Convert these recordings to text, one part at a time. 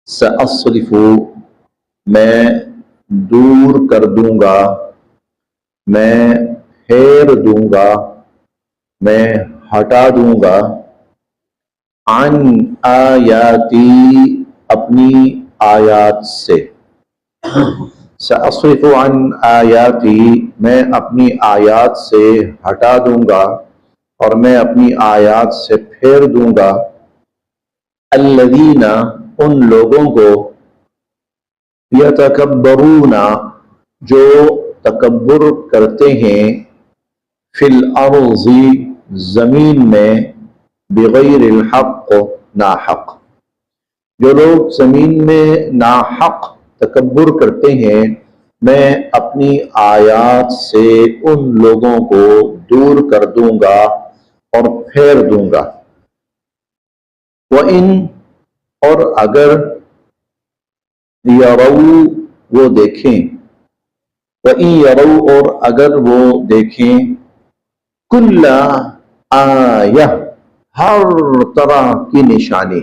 سأصرف میں دور کر دوں گا، میں پھیر دوں گا، میں ہٹا دوں گا، عن آیاتی اپنی آیات سے، سأصرف عن آیاتی میں اپنی آیات سے ہٹا دوں گا اور میں اپنی آیات سے پھیر دوں گا، الذین ان لوگوں کو، یتکبرون جو تکبر کرتے ہیں، فی الارض زمین میں، بغیر الحق ناحق، جو لوگ زمین میں ناحق تکبر کرتے ہیں میں اپنی آیات سے ان لوگوں کو دور کر دوں گا اور پھیر دوں گا۔ وَإِن اور اگر، یروا وہ دیکھیں، وَإِن یروا اور اگر وہ دیکھیں، کل آیہ ہر طرح کی نشانی،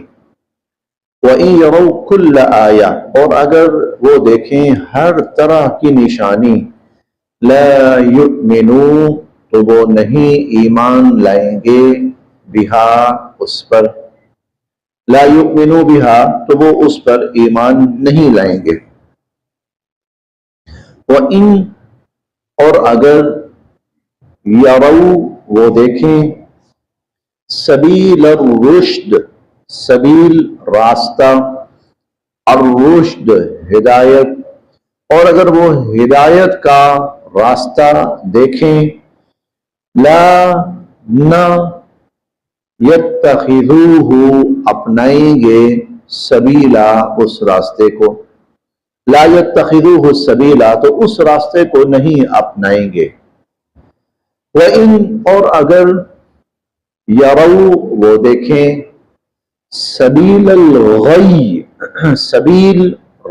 وَإِن يَرَوْا كُلَّ آیَةٍ اور اگر وہ دیکھیں ہر طرح کی نشانی، لا یؤمنوا تو وہ نہیں ایمان لائیں گے، بہا اس پر، لا یؤمنوا بہا تو وہ اس پر ایمان نہیں لائیں گے۔ وَإِن اور اگر، یروا وہ دیکھیں، سبیل الرشد سبیل راستہ، الرشد ہدایت، اور اگر وہ ہدایت کا راستہ دیکھیں، لا نہ، یتخذوہ اپنائیں گے، سبیلا اس راستے کو، لا یتخذوہ سبیلا تو اس راستے کو نہیں اپنائیں گے۔ وَإِن اور اگر، یروا وہ دیکھیں، سبیل الغی سبیل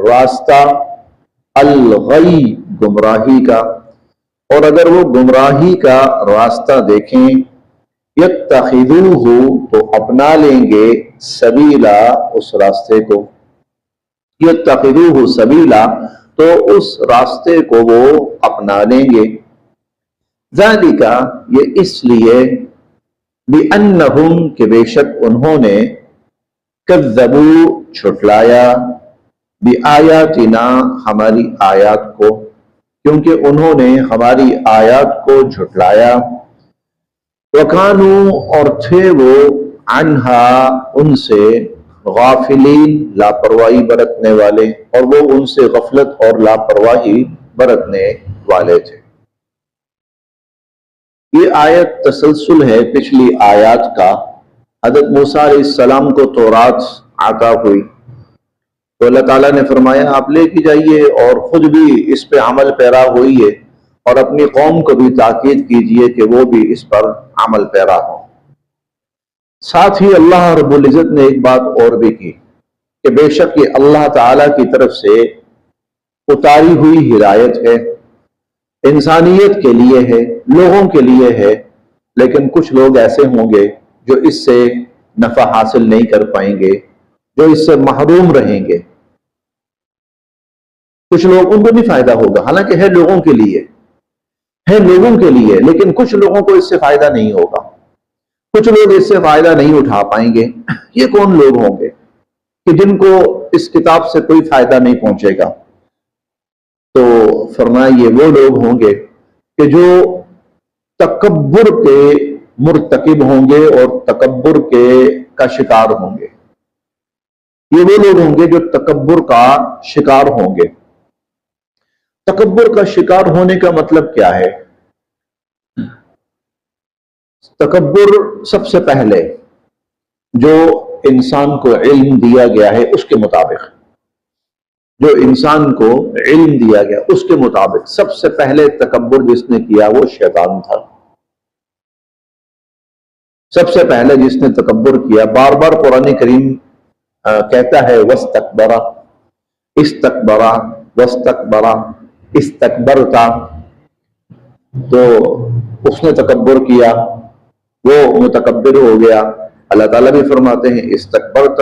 راستہ، الغی گمراہی کا، اور اگر وہ گمراہی کا راستہ دیکھیں، یتخذوہ تو اپنا لیں گے، سبیلا اس راستے کو، یتخذوہ سبیلا تو اس راستے کو وہ اپنا لیں گے۔ ذالک یہ اس لیے، بِأَنَّهُمْ کہ بے شک انہوں نے، کذبوا جھٹلایا، بِآیاتنا ہماری آیات کو، کیونکہ انہوں نے ہماری آیات کو جھٹلایا، وَكَانُوا اور تھے وہ، عنہا ان سے، غافلین لاپرواہی برتنے والے، اور وہ ان سے غفلت اور لاپرواہی برتنے والے تھے۔ یہ آیت تسلسل ہے پچھلی آیات کا۔ حضرت موسیٰ علیہ السلام کو تورات عطا ہوئی تو اللہ تعالیٰ نے فرمایا آپ لے کے جائیے اور خود بھی اس پہ عمل پیرا ہوئیے، اور اپنی قوم کو بھی تاکید کیجئے کہ وہ بھی اس پر عمل پیرا ہو۔ ساتھ ہی اللہ رب العزت نے ایک بات اور بھی کی کہ بے شک یہ اللہ تعالیٰ کی طرف سے اتاری ہوئی ہدایت ہے، انسانیت کے لیے ہے، لوگوں کے لیے ہے، لیکن کچھ لوگ ایسے ہوں گے جو اس سے نفع حاصل نہیں کر پائیں گے، جو اس سے محروم رہیں گے۔ کچھ لوگ ان کو بھی فائدہ ہوگا، حالانکہ ہے لوگوں کے لیے، ہے لوگوں کے لیے، لیکن کچھ لوگوں کو اس سے فائدہ نہیں ہوگا، کچھ لوگ اس سے فائدہ نہیں اٹھا پائیں گے۔ یہ کون لوگ ہوں گے کہ جن کو اس کتاب سے کوئی فائدہ نہیں پہنچے گا؟ تو فرمایا یہ وہ لوگ ہوں گے کہ جو تکبر کے مرتکب ہوں گے اور تکبر کا شکار ہوں گے۔ یہ وہ لوگ ہوں گے جو تکبر کا شکار ہوں گے۔ تکبر کا شکار ہونے کا مطلب کیا ہے؟ تکبر سب سے پہلے جو انسان کو علم دیا گیا ہے اس کے مطابق، جو انسان کو علم دیا گیا اس کے مطابق سب سے پہلے تکبر جس نے کیا وہ شیطان تھا۔ سب سے پہلے جس نے تکبر کیا، بار بار قرآن کریم کہتا ہے وَاسْتَكْبَرَ، اسْتَكْبَرَ، وَاسْتَكْبَرَ، اسْتَكْبَرْتَ، تو اس نے تکبر کیا، وہ متکبر ہو گیا۔ اللہ تعالیٰ بھی فرماتے ہیں اسْتَكْبَرْتَ،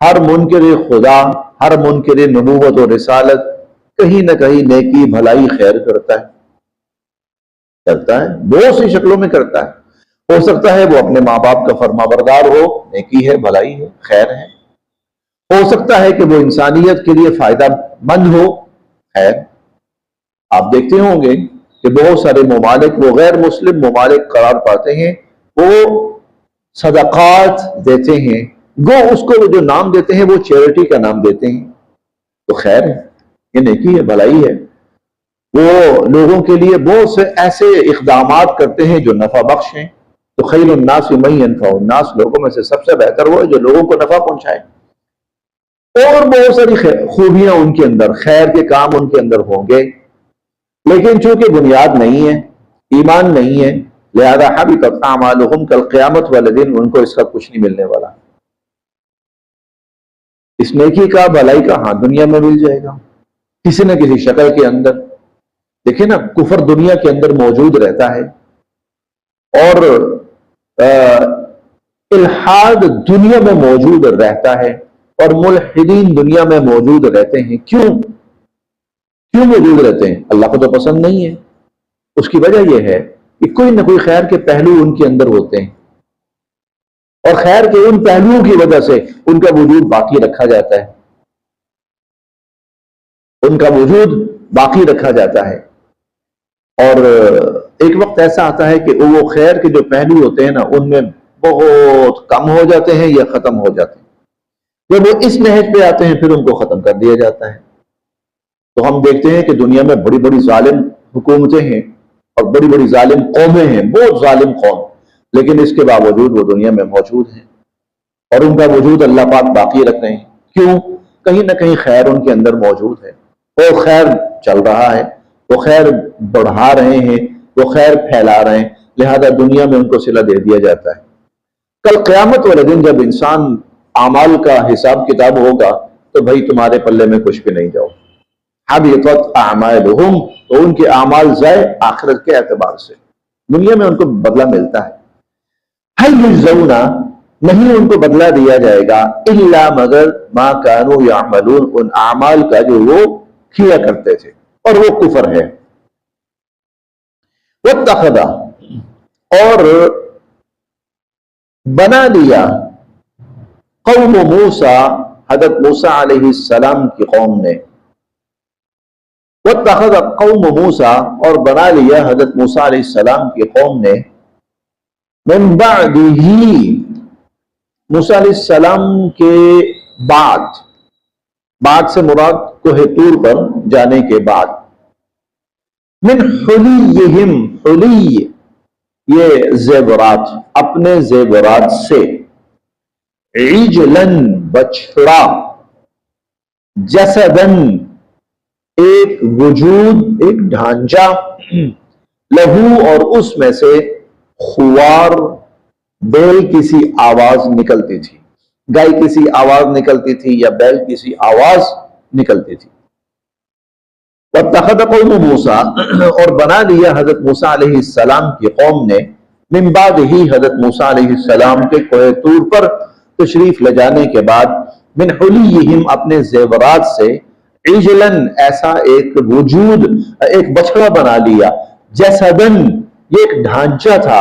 ہر منکر خدا، ہر منکر نبوت و رسالت کہیں نہ کہیں نیکی بھلائی خیر کرتا ہے، بہت سی شکلوں میں کرتا ہے۔ ہو سکتا ہے وہ اپنے ماں باپ کا فرما بردار ہو، نیکی ہے، بھلائی ہے، خیر ہے۔ ہو سکتا ہے کہ وہ انسانیت کے لیے فائدہ مند ہو، خیر۔ آپ دیکھتے ہوں گے کہ بہت سارے ممالک، وہ غیر مسلم ممالک قرار پاتے ہیں، وہ صدقات دیتے ہیں، گو اس کو جو نام دیتے ہیں وہ چیریٹی کا نام دیتے ہیں، تو خیر ہے، یہ نیکی ہے، بھلائی ہے۔ وہ لوگوں کے لیے بہت سے ایسے اقدامات کرتے ہیں جو نفع بخش ہیں۔ تو خیر الناس من ینفع الناس، لوگوں میں سے سب سے بہتر وہ ہے جو لوگوں کو نفع پہنچائے۔ اور بہت ساری خوبیاں ان کے اندر، خیر کے کام ان کے اندر ہوں گے، لیکن چونکہ بنیاد نہیں ہے، ایمان نہیں ہے، لہذا حبطت اعمالہم کالقیامۃ والدین، ان کو اس کا کچھ نہیں ملنے والا۔ اس نیکی کا، بھلائی کا، ہاں دنیا میں مل جائے گا کسی نہ کسی شکل کے اندر۔ دیکھیں نا، کفر دنیا کے اندر موجود رہتا ہے، اور الحاد دنیا میں موجود رہتا ہے، اور ملحدین دنیا میں موجود رہتے ہیں۔ کیوں موجود رہتے ہیں؟ اللہ کو تو پسند نہیں ہے۔ اس کی وجہ یہ ہے کہ کوئی نہ کوئی خیر کے پہلو ان کے اندر ہوتے ہیں، اور خیر کے ان پہلوؤں کی وجہ سے ان کا وجود باقی رکھا جاتا ہے، ان کا وجود باقی رکھا جاتا ہے۔ اور ایک وقت ایسا آتا ہے کہ وہ خیر کے جو پہلو ہوتے ہیں نا، ان میں بہت کم ہو جاتے ہیں یا ختم ہو جاتے ہیں۔ جب وہ اس نہج پہ آتے ہیں پھر ان کو ختم کر دیا جاتا ہے۔ تو ہم دیکھتے ہیں کہ دنیا میں بڑی بڑی ظالم حکومتیں ہیں اور بڑی بڑی ظالم قومیں ہیں، بہت ظالم قوم، لیکن اس کے باوجود وہ دنیا میں موجود ہیں، اور ان کا وجود اللہ پاک باقی رکھ رہے ہیں۔ کیوں؟ کہیں نہ کہیں خیر ان کے اندر موجود ہے، وہ خیر چل رہا ہے، وہ خیر بڑھا رہے ہیں، وہ خیر پھیلا رہے ہیں، لہذا دنیا میں ان کو صلہ دے دیا جاتا ہے۔ کل قیامت والے دن جب انسان اعمال کا حساب کتاب ہوگا تو بھائی تمہارے پلے میں کچھ بھی نہیں جاؤ۔ حبطت اعمالہم، تو ان کے اعمال ضائع آخرت کے اعتبار سے، دنیا میں ان کو بدلہ ملتا ہے۔ هل یجزون، نہیں ان کو بدلہ دیا جائے گا، الا مگر ما کانوا یعملون، ان اعمال کا جو وہ کیا کرتے تھے، اور وہ کفر ہے۔ واتخذ، اور بنا لیا، قوم موسیٰ، حضرت موسیٰ علیہ السلام کی قوم نے، واتخذ قوم موسیٰ، اور بنا لیا حضرت موسیٰ علیہ السلام کی قوم نے، من بعدہ، موسیٰ علیہ السلام کے بعد سے مراد کوہ طور پر جانے کے بعد، من حلیہم، حلی یہ زیورات، اپنے زیورات سے، عجلاً بچڑا، جسداً ایک وجود، ایک ڈھانچہ، لہو اور اس میں سے خوار، بیل کسی آواز نکلتی تھی، گائے کسی آواز نکلتی تھی یا بیل کسی آواز نکلتی تھی۔ واتخذ قوم موسیٰ، اور بنا لیا حضرت موسیٰ علیہ السلام کی قوم نے، من بعد ہی حضرت موسیٰ علیہ السلام کے کوہ طور پر تشریف لے جانے کے بعد، من حلیہم اپنے زیورات سے، عجلاً ایسا ایک وجود، ایک بچڑا بنا لیا، جسداً یہ ایک ڈھانچہ تھا،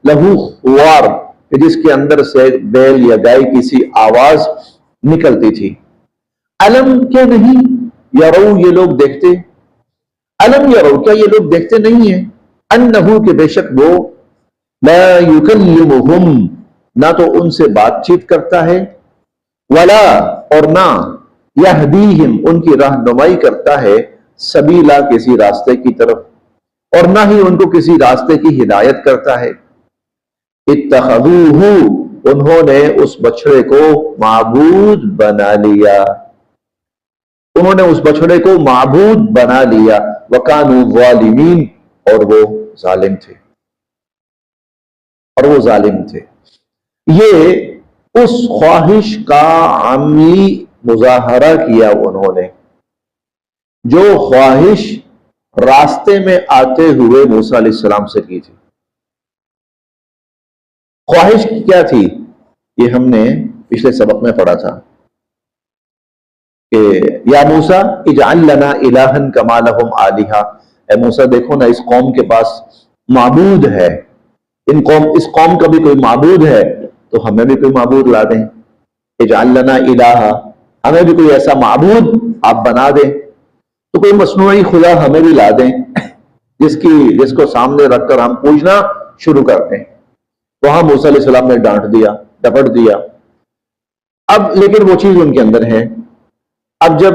لہو خوار کہ جس کے اندر سے بیل یا گائے کسی آواز نکلتی تھی۔ علم کیا نہیں، یرو یہ لوگ دیکھتے، علم یرو کیا یہ لوگ دیکھتے نہیں ہیں، انہو کہ بے شک وہ، لا یکلمہم نہ تو ان سے بات چیت کرتا ہے، ولا اور نہ، یہدیہم ان کی رہنمائی کرتا ہے، سبیلا کسی راستے کی طرف، اور نہ ہی ان کو کسی راستے کی ہدایت کرتا ہے۔ اتخذوہ انہوں نے اس بچڑے کو معبود بنا لیا، انہوں نے اس بچڑے کو معبود بنا لیا، وکانوا ظالمین اور وہ ظالم تھے، یہ اس خواہش کا عملی مظاہرہ کیا انہوں نے، جو خواہش راستے میں آتے ہوئے موسیٰ علیہ السلام سے کی تھی۔ خواہش کیا تھی؟ یہ ہم نے پچھلے سبق میں پڑھا تھا کہ یا موسیٰ اجعل لنا الہن کما لہم آلہہ، اے موسیٰ دیکھو نا اس قوم کے پاس معبود ہے، اس قوم کا بھی کوئی معبود ہے تو ہمیں بھی کوئی معبود لا دیں، اجعل لنا الہا، ہمیں بھی کوئی ایسا معبود آپ بنا دیں، تو کوئی مصنوعی خدا ہمیں بھی لا دیں جس کو سامنے رکھ کر ہم پوجنا شروع کرتے ہیں۔ وہاں موسیٰ علیہ السلام نے ڈانٹ دیا، ڈپٹ دیا۔ اب لیکن وہ چیز ان کے اندر ہے۔ اب جب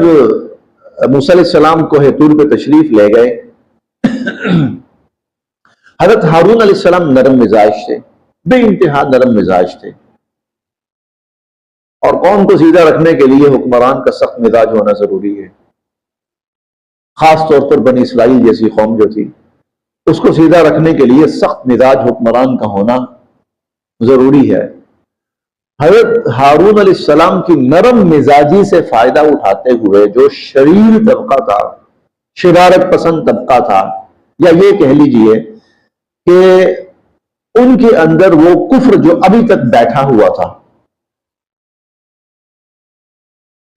موسیٰ علیہ السلام کوہ طور پہ تشریف لے گئے، حضرت ہارون علیہ السلام نرم مزاج تھے، بے انتہا نرم مزاج تھے، اور قوم کو سیدھا رکھنے کے لیے حکمران کا سخت مزاج ہونا ضروری ہے۔ خاص طور پر بنی اسرائیل جیسی قوم جو تھی، اس کو سیدھا رکھنے کے لیے سخت مزاج حکمران کا ہونا ضروری ہے۔ حضرت ہارون علیہ السلام کی نرم مزاجی سے فائدہ اٹھاتے ہوئے جو شریر طبقہ تھا، شرارت پسند طبقہ تھا، یا یہ کہہ لیجئے کہ ان کے اندر وہ کفر جو ابھی تک بیٹھا ہوا تھا،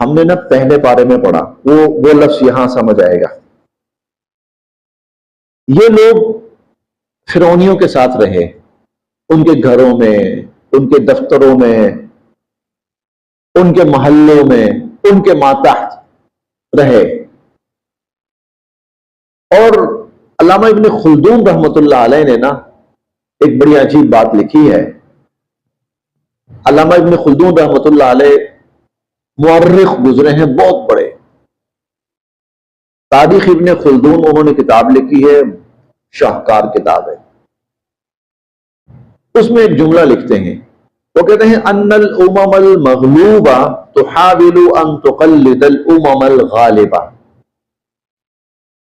ہم نے نا پہلے پارے میں پڑھا، وہ لفظ یہاں سمجھ آئے گا۔ یہ لوگ فرعونیوں کے ساتھ رہے، ان کے گھروں میں، ان کے دفتروں میں، ان کے محلوں میں، ان کے ماتحت رہے۔ اور علامہ ابن خلدون رحمۃ اللہ علیہ نے نا ایک بڑی عجیب بات لکھی ہے۔ علامہ ابن خلدون رحمۃ اللہ علیہ مورخ گزرے ہیں بہت بڑے، تاریخ ابن خلدون انہوں نے کتاب لکھی ہے، شاہکار کتاب ہے۔ اس میں ایک جملہ لکھتے ہیں، وہ کہتے ہیں ان الامم المغلوبہ تحاول ان تقلد الامم الغالبہ۔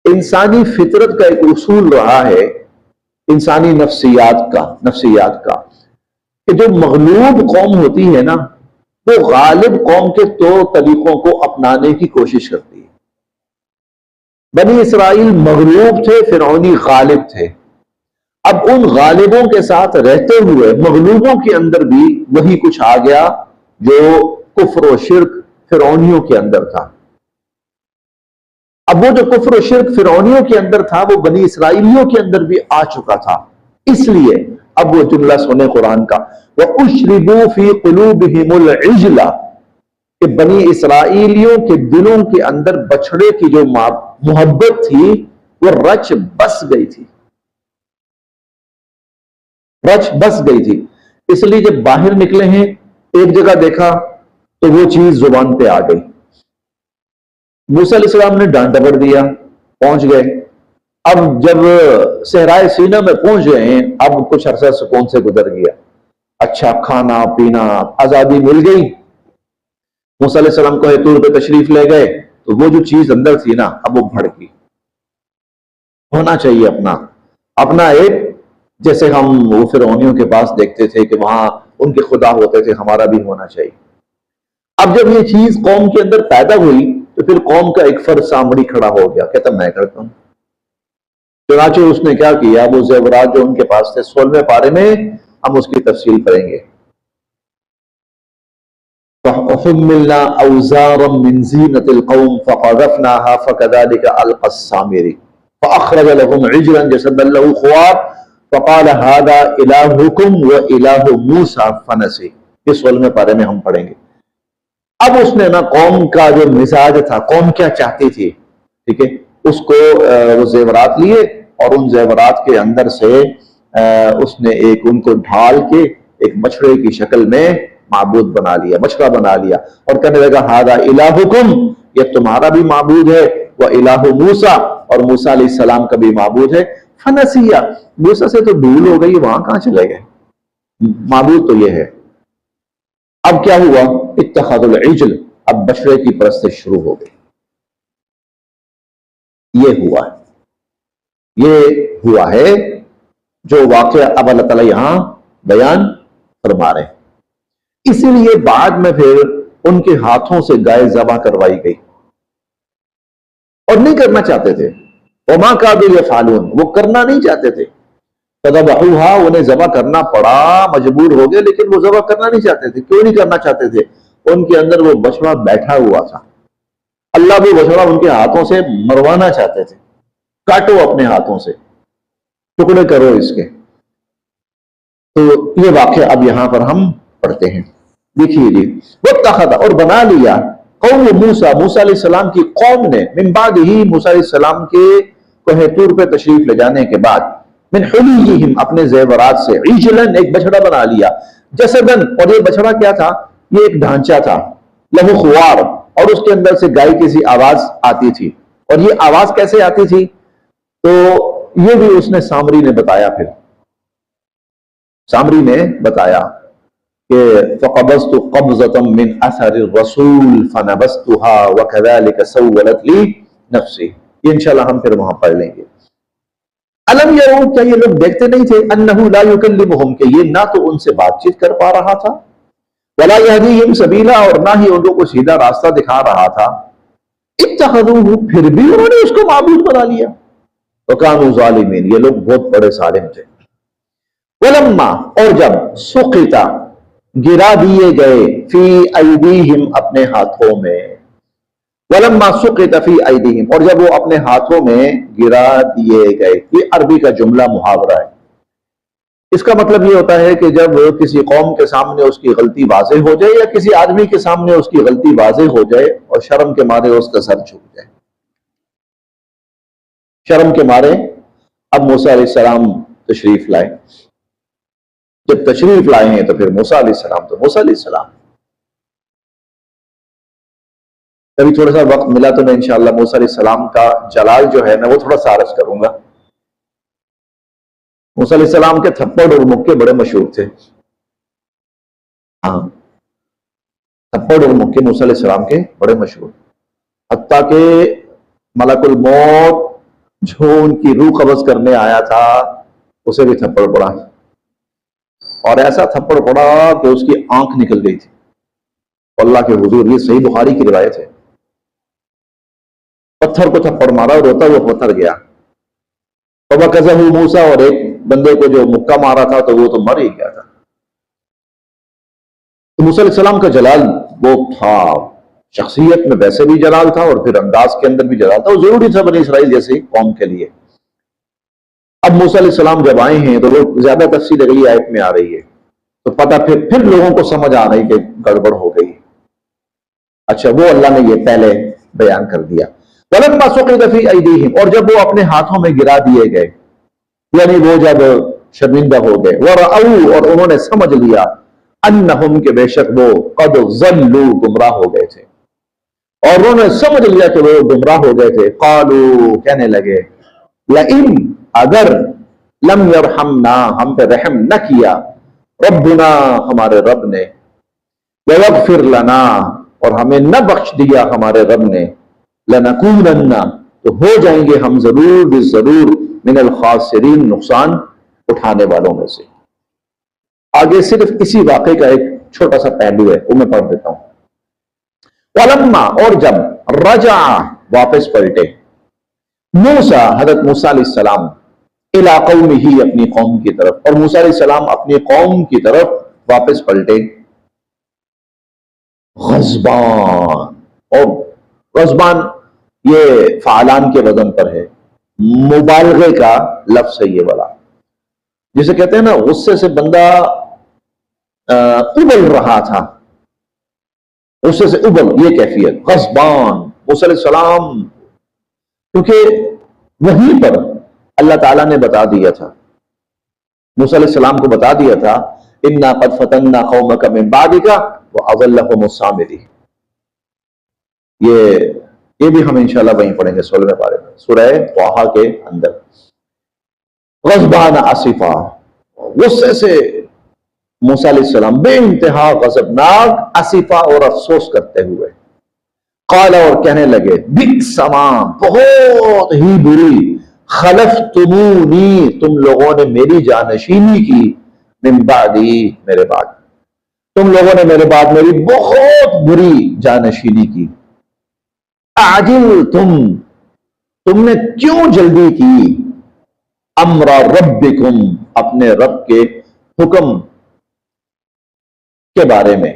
انسانی فطرت کا ایک اصول رہا ہے، انسانی نفسیات کا کہ جو مغلوب قوم ہوتی ہے نا، وہ غالب قوم کے طور طریقوں کو اپنانے کی کوشش کرتی ہے۔ بنی اسرائیل مغلوب تھے، فرعونی غالب تھے۔ اب ان غالبوں کے ساتھ رہتے ہوئے مغلوبوں کے اندر بھی وہی کچھ آ گیا جو کفر و شرک فرعونیوں کے اندر تھا۔ اب وہ جو کفر و شرک فرعونیوں کے اندر تھا وہ بنی اسرائیلیوں کے اندر بھی آ چکا تھا۔ اس لیے اب وہ جملہ سنیں قرآن کا، وَأُشْرِبُوا فِي قُلُوبِهِمُ الْعِجْلَ، کہ بنی اسرائیلیوں کے دلوں کے اندر بچڑے کی جو محبت تھی وہ رچ بس گئی تھی، رچ بس گئی تھی۔ اس لیے جب باہر نکلے ہیں ایک جگہ دیکھا تو وہ چیز زبان پہ آ گئی۔ موسیٰ علیہ السلام نے ڈانٹ ڈپٹ دیا، پہنچ گئے۔ اب جب صحرائے سینا میں پہنچ گئے ہیں، اب کچھ عرصہ سکون سے گزر گیا، اچھا کھانا پینا، آزادی مل گئی۔ موسیٰ علیہ السلام کو طور پہ تشریف لے گئے تو وہ جو چیز اندر تھی نا اب وہ بھڑکی۔ ہونا چاہیے اپنا ایک، جیسے ہم وہ فرعونیوں کے پاس دیکھتے تھے کہ وہاں ان کے خدا ہوتے تھے، ہمارا بھی ہونا چاہیے۔ اب جب یہ چیز قوم کے اندر پیدا ہوئی تو پھر قوم کا ایک فرد سامنے کھڑا ہو گیا، کہتا میں کرتا ہوں۔ چنانچہ اس نے کیا کیا، وہ زیورات جو ان کے پاس تھے 16ویں پارے میں ہم اس کی تفصیل کریں گے۔ فَحُمِّلْنَا أَوْزَارًا مِّن زِينَةِ الْقَوْمِ فَقَذَفْنَاهَا فَكَذَلِكَ أَلْقَى السَّامِرِيُّ فَأَخْرَجَ لَهُمْ عِجْلًا جَسَدًا لَّهُ خُوَارٌ فَقَالَ هَٰذَا إِلَٰهُكُمْ وَإِلَٰهُ مُوسَىٰ فَنَسِيَ۔ یہ 16ویں پارے میں ہم پڑھیں گے۔ اب اس نے نا قوم کا جو مزاج تھا، قوم کیا چاہتی تھی، ٹھیک ہے، اس کو وہ زیورات لیے اور ان زیورات کے اندر سے اس نے ایک ان کو ڈھال کے ایک بچڑے کی شکل میں معبود بنا لیا، بچڑا بنا لیا، اور کہنے لگا ہذا الہکم، یہ تمہارا بھی معبود ہے، وَإِلَٰهُ مُوسَىٰ، اور موسیٰ علیہ السلام کا بھی معبود ہے۔ فنسیہ، موسیٰ سے تو بھول ہو گئی، وہاں کہاں چلے گئے، معبود تو یہ ہے۔ اب کیا ہوا، اتخذ العجل، اب بچڑے کی پرستش شروع ہو گئی۔ یہ ہوا ہے جو واقعہ اب اللہ تعالیٰ یہاں بیان فرما رہے ہیں۔ اسی لیے بعد میں پھر ان کے ہاتھوں سے گائے ذبح کروائی گئی، اور نہیں کرنا چاہتے تھے، وما كادوا يفعلون، وہ کرنا نہیں چاہتے تھے، فذبحوها، انہیں ذبح کرنا پڑا، مجبور ہو گئے، لیکن وہ ذبح کرنا نہیں چاہتے تھے۔ کیوں نہیں کرنا چاہتے تھے؟ ان کے اندر وہ بچڑا بیٹھا ہوا تھا، اللہ بھی بچڑا ان کے ہاتھوں سے مروانا چاہتے تھے، کاٹو اپنے ہاتھوں سے، ٹکڑے کرو اس کے۔ تو یہ واقعہ اب یہاں پر ہم پڑھتے ہیں، دیکھیے جی، واتخذ، اور بنا لیا، قوم موسیٰ، موسیٰ علیہ السلام کی قوم نے، من بعد ہی، موسیٰ علیہ السلام کے کوہ طور پہ تشریف لے جانے کے بعد، من حلیہم، اپنے زیورات سے، عجلاً، ایک بچڑا بنا لیا، جسداً، اور یہ بچڑا کیا تھا؟ یہ ایک ڈھانچہ تھا، لہو خوار، اور اس کے اندر سے گائے کی سی آواز آتی تھی۔ اور یہ آواز کیسے آتی تھی؟ تو یہ بھی اس نے سامری نے بتایا، پھر سامری نے بتایا کہ فَقَبَضْتُ قَبْضَةً مِّنْ أَثَرِ الرَّسُولِ فَنَبَذْتُهَا وَكَذَلِكَ سَوَّلَتْ لِي نَفْسِي، یہ انشاءاللہ ہم پھر وہاں پڑھ لیں گے۔ الم یروا، کیا یہ لوگ دیکھتے نہیں تھے، انہ لا یکلمہم، کہ یہ نہ تو ان سے بات چیت کر پا رہا تھا، ولا یہدیہم سبیلا، اور نہ ہی ان لوگوں کو سیدھا راستہ دکھا رہا تھا، اتخذوہ، پھر بھی انہوں نے اس کو معبود بنا لیا، وکانوا ظالمین، یہ لوگ بہت بڑے ظالم تھے۔ ولما، اور جب، سقط، گرا دیے گئے، فی ایدیہم، اپنے ہاتھوں میں، ولما سقط فی ایدیہم، اور جب وہ اپنے ہاتھوں میں گرا دیے گئے، یہ عربی کا جملہ محاورہ ہے۔ اس کا مطلب یہ ہوتا ہے کہ جب کسی قوم کے سامنے اس کی غلطی واضح ہو جائے، یا کسی آدمی کے سامنے اس کی غلطی واضح ہو جائے اور شرم کے مارے اس کا سر جھک جائے، شرم کے مارے۔ اب موسیٰ علیہ السلام تشریف لائے، جب تشریف لائے ہیں تو پھر موسیٰ علیہ السلام تو موسیٰ علیہ السلام، کبھی تھوڑا سا وقت ملا تو میں انشاءاللہ موسیٰ علیہ السلام کا جلال جو ہے میں وہ تھوڑا سا عرض کروں گا۔ موسیٰ علیہ السلام کے تھپڑ اور مکے بڑے مشہور تھے، ہاں، تھپڑ اور مکے موسیٰ علیہ السلام کے بڑے مشہور، حتیٰ کہ ملک الموت جو ان کی روح قبض کرنے آیا تھا اسے بھی تھپڑ پڑا، اور ایسا تھپڑ پڑا کہ اس کی آنکھ نکل گئی تھی اللہ کے حضور، یہ صحیح بخاری کی روایت ہے۔ پتھر کو تھپڑ مارا اور روتا ہوا پتھر گیا، فَوَكَزَهُ موسیٰ، اور ایک بندے کو جو مکہ مارا تھا تو وہ تو مر ہی گیا تھا۔ تو موسیٰ علیہ السلام کا جلال وہ تھا، شخصیت میں ویسے بھی جلال تھا اور پھر انداز کے اندر بھی جلال تھا، وہ ضروری تھا بنی اسرائیل جیسی قوم کے لیے۔ اب موسیٰ علیہ السلام جب آئے ہیں تو وہ زیادہ تفصیل اگلی آیت میں آ رہی ہے، تو پتہ پھر لوگوں کو سمجھ آ رہی کہ گڑبڑ ہو گئی۔ اچھا، وہ اللہ نے یہ پہلے بیان کر دیا۔ وَلَمَّا سُقِطَ فِي أَيْدِيهِمْ، اور جب وہ اپنے ہاتھوں میں گرا دیے گئے، یعنی وہ جب شرمندہ ہو گئے، وَرَأَوْا، اور انہوں نے سمجھ لیا، أَنَّهُمْ، کہ بے شک وہ، قَدْ ضَلُّوا، گمراہ ہو گئے تھے، اور انہوں نے سمجھ لیا کہ وہ گمراہ ہو گئے تھے، قَالُوا، کہنے لگے، لَئِنْ، اگر، لَمْ يَرْحَمْنَا، ہم پہ رحم نہ کیا، رَبُّنَا، ہمارے رب نے، وَيَغْفِرْ لَنَا، اور ہمیں نہ بخش دیا ہمارے رب نے، لَنَكُونَنَّ، تو ہو جائیں گے ہم ضرور ضرور، من الخاسرین، نقصان اٹھانے والوں میں سے۔ آگے صرف اسی واقعے کا ایک چھوٹا سا پہلو ہے، وہ میں پڑھ دیتا ہوں۔ وَلَمَّا، اور جب، رجع، واپس پلٹے، موسیٰ، حضرت موسیٰ علیہ السلام، اِلَىٰ قَوْمِهِ، اپنی قوم کی طرف، اور موسیٰ علیہ السلام اپنی قوم کی طرف واپس پلٹے، غضبان، اور غضبان یہ فعلان کے وزن پر ہے، مبالغے کا لفظ ہے یہ والا، جسے کہتے ہیں نا غصے سے بندہ ابل رہا تھا، غصے سے ابل، یہ کیفیت، غضبان۔ موسیٰ علیہ السلام، کیونکہ وہیں پر اللہ تعالیٰ نے بتا دیا تھا، موسیٰ علیہ السلام کو بتا دیا تھا، اِنَّا قَدْ فَتَنَّا قَوْمَكَ مِن بَعْدِكَ وَأَضَلَّهُمُ السَّامِرِينَ، یہ بھی ہم انشاءاللہ وہیں پڑھیں گے 16ویں پارے میں، سورہ طٰہٰ کے اندر۔ غضبان آصفا، غصے سے موسیٰ علیہ السلام بے انتہا غضبناک، آصفا، اور افسوس کرتے ہوئے، قال، اور کہنے لگے، بئس ما، بہت ہی بری، خلفتمونی، تم لوگوں نے میری جانشینی کی، من بعدی، میرے بعد، تم لوگوں نے میرے بعد میری بہت بری جانشینی کی، اعجلتم، تم نے کیوں جلدی کی، امر ربکم، اپنے رب کے حکم کے بارے میں،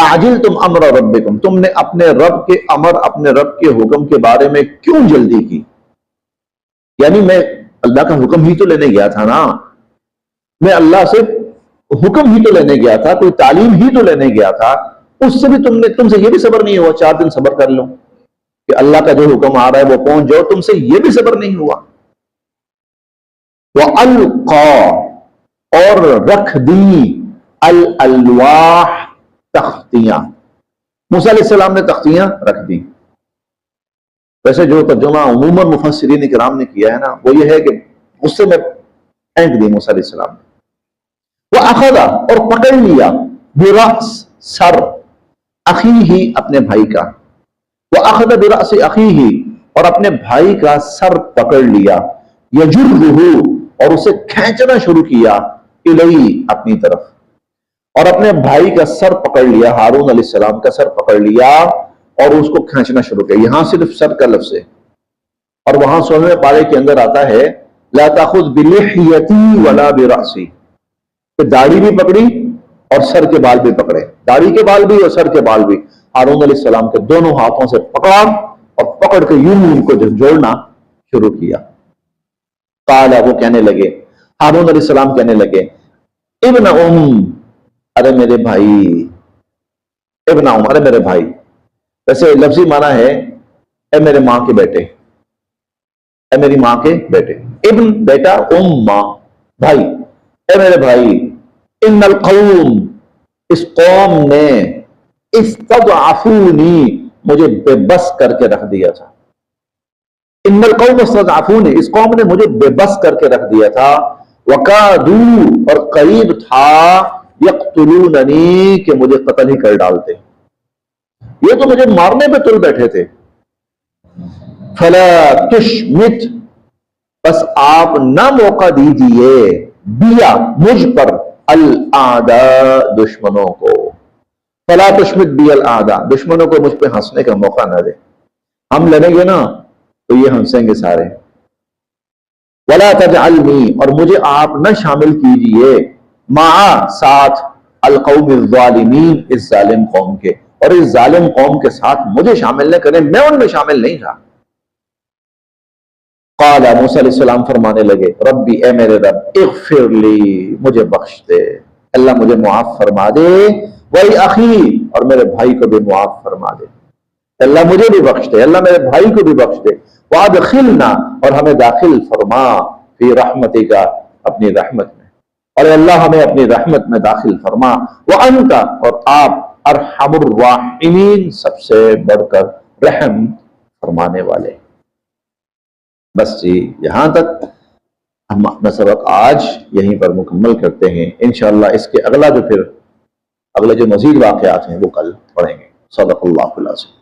اعجلتم امر ربکم، تم نے اپنے رب کے امر، اپنے رب کے حکم کے بارے میں کیوں جلدی کی؟ یعنی میں اللہ کا حکم ہی تو لینے گیا تھا نا، میں اللہ سے حکم ہی تو لینے گیا تھا، کوئی تعلیم ہی تو لینے گیا تھا، اس سے بھی تم سے یہ بھی صبر نہیں ہوا 4 دن صبر کر لو کہ اللہ کا جو حکم آ رہا ہے وہ پہنچ جاؤ، تم سے یہ بھی صبر نہیں ہوا۔ وَأَلْقَى، اور رکھ دی، الْأَلْوَاحِ، تختیاں، موسیٰ علیہ السلام نے تختیاں رکھ دی۔ ویسے جو ترجمہ عموماً مفسرین کرام نے کیا ہے نا وہ یہ ہے کہ غصے میں پھینک دی موسیٰ علیہ السلام نے۔ وَأَخَذَ، اور پکڑ لیا، بِرَأْسِ، سر، اخیہ، اپنے بھائی کا، وَأَخَذَ بِرَأْسِ اخیہ، اور اپنے بھائی کا سر پکڑ لیا، یجرہ، اور اسے کھینچنا شروع کیا، الیہ، اپنی طرف، اور اپنے بھائی کا سر پکڑ لیا، ہارون علیہ السلام کا سر پکڑ لیا اور اس کو کھینچنا شروع کیا۔ یہاں صرف سر کا لفظ ہے، اور وہاں 16ویں پارے کے اندر آتا ہے لا تاخذ بلحیتی ولا برأسی، کہ داڑھی بھی پکڑی اور سر کے بال بھی پکڑے، داڑھی کے بال بھی اور سر کے بال بھی، ہارون علیہ السلام کے دونوں ہاتھوں سے پکڑا اور پکڑ کے یوں ان کو جوڑنا شروع کیا۔ قال، وہ کہنے لگے، ہارون علیہ السلام کہنے لگے، ابن ارے میرے بھائی، ابن ارے میرے بھائی، ویسے لفظی معنی ہے اے میرے ماں کے بیٹے، اے میری ماں کے بیٹے، ابن بیٹا، ماں بھائی، اے میرے بھائی، ان القوم، اس قوم نے، استضعفونی، مجھے بے بس کر کے رکھ دیا تھا، ان القوم استضعفونی، اس قوم نے مجھے بے بس کر کے رکھ دیا تھا، وکادوا، اور قریب تھا، یقتلوننی، کہ مجھے قتل ہی کر ڈالتے، یہ تو مجھے مارنے پہ تل بیٹھے تھے۔ فلا تشمت، بس آپ نہ موقع دیجئے، بیا، مجھ پر، الاعداء، دشمنوں کو، فلا تشمت بی الاعداء، دشمنوں کو مجھ پہ ہنسنے کا موقع نہ دے، ہم لڑیں گے نا تو یہ ہنسیں گے سارے۔ ولا تجعلنی، اور مجھے آپ نہ شامل کیجئے، مع، ساتھ، القوم الظالمین، اس ظالم قوم کے، اور اس ظالم قوم کے ساتھ مجھے شامل نہ کریں، میں ان میں شامل نہیں تھا۔ قال، موسیٰ علیہ السلام فرمانے لگے، ربی، اے میرے رب، اغفر لی، مجھے بخش دے، اللہ مجھے معاف فرما دے، ولی اخی، اور میرے بھائی کو بھی معاف فرما دے، اللہ مجھے بھی بخش دے، اللہ میرے بھائی کو بھی بخش دے، وادخلنا، اور ہمیں داخل فرما، فی رحمتک، اپنی رحمت میں، اور اللہ ہمیں اپنی رحمت میں داخل فرما، وانت، اور آپ، ارحم الراحمین، سب سے بڑھ کر رحم فرمانے والے۔ بس جی، یہاں تک ہم اپنا سبق آج یہیں پر مکمل کرتے ہیں، انشاءاللہ اس کے اگلے جو مزید واقعات ہیں وہ کل پڑھیں گے۔ صدق اللہ العظیم۔